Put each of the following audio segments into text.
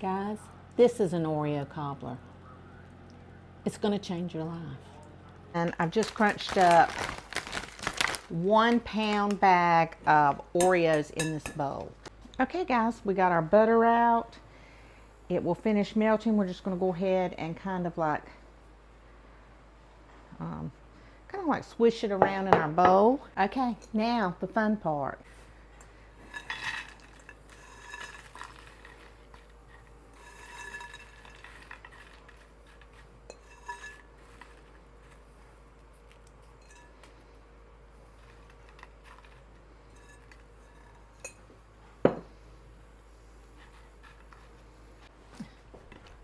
Guys, this is an Oreo cobbler. It's going to change your life. And I've just crunched up 1 pound bag of Oreos in this bowl. Okay guys, we got our butter out. It will finish melting. We're just going to go ahead and kind of like swish it around in our bowl. Okay, now the fun part.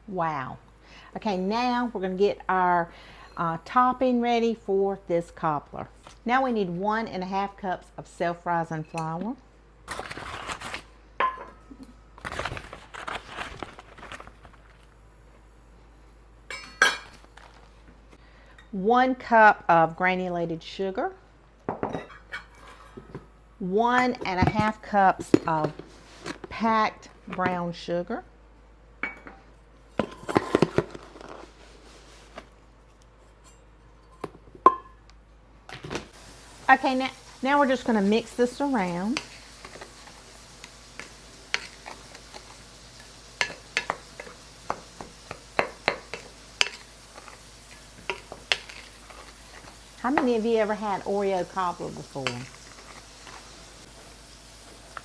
Wow. Okay, now we're going to get our topping ready for this cobbler. Now we need 1.5 cups of self-rising flour. 1 cup of granulated sugar. 1.5 cups of packed brown sugar. Okay, now we're just going to mix this around. How many of you ever had Oreo Cobbler before?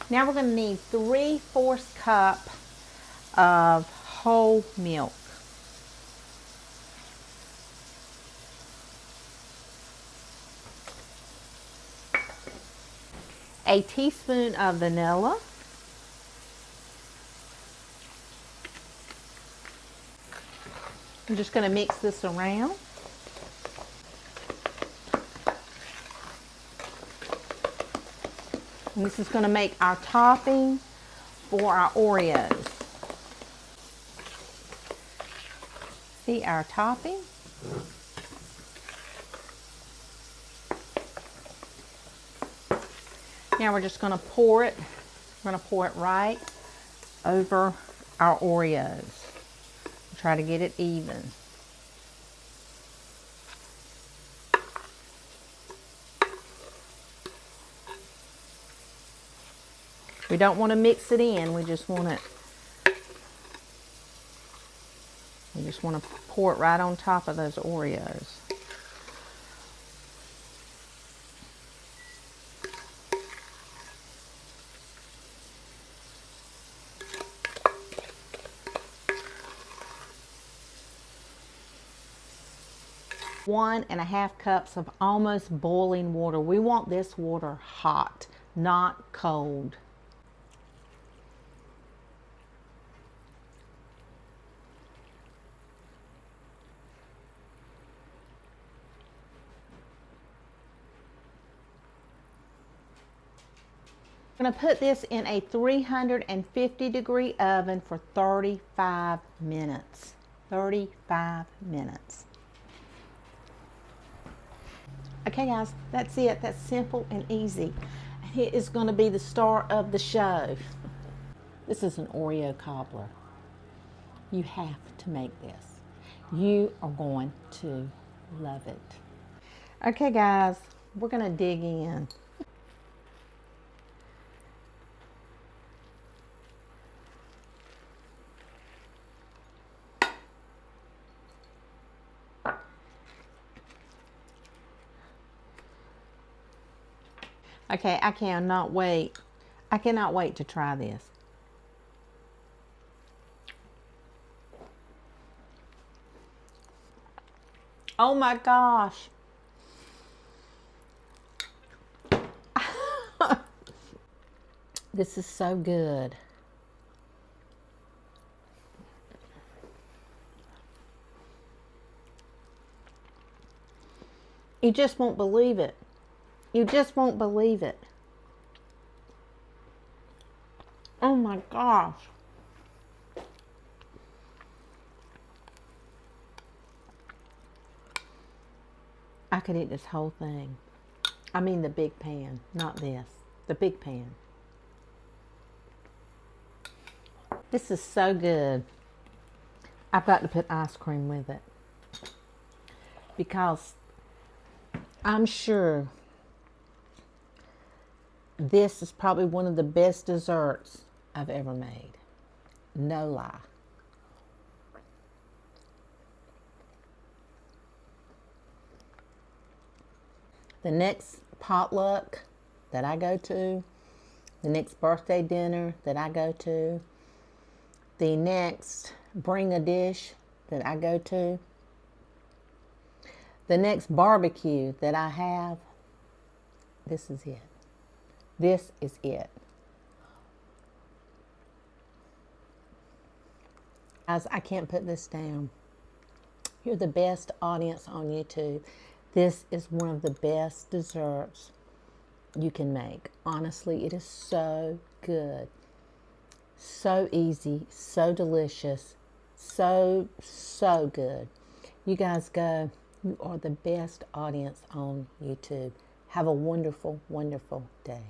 Now we're going to need 3/4 cup of whole milk. A teaspoon of vanilla. I'm just going to mix this around. And this is going to make our topping for our Oreos. See our topping? Now we're just going to pour it. We're going to pour it right over our Oreos. Try to get it even. We don't want to mix it in. We just want to pour it right on top of those Oreos. One and a half cups of almost boiling water. We want this water hot, not cold. I'm going to put this in a 350-degree oven for 35 minutes. 35 minutes. Okay guys, that's it. That's simple and easy. It is going to be the star of the show. This is an Oreo cobbler. You have to make this. You are going to love it. Okay guys, we're going to dig in. Okay, I cannot wait. I cannot wait to try this. Oh my gosh. This is so good. You just won't believe it. You just won't believe it. Oh my gosh. I could eat this whole thing. I mean the big pan, not this. The big pan. This is so good. I've got to put ice cream with it because I'm sure this is probably one of the best desserts I've ever made. No lie. The next potluck that I go to, the next birthday dinner that I go to, the next bring a dish that I go to, the next barbecue that I have, this is it. This is it. Guys, I can't put this down. You're the best audience on YouTube. This is one of the best desserts you can make. Honestly, it is so good. So easy, so delicious, so good. You guys go. You are the best audience on YouTube. Have a wonderful, wonderful day.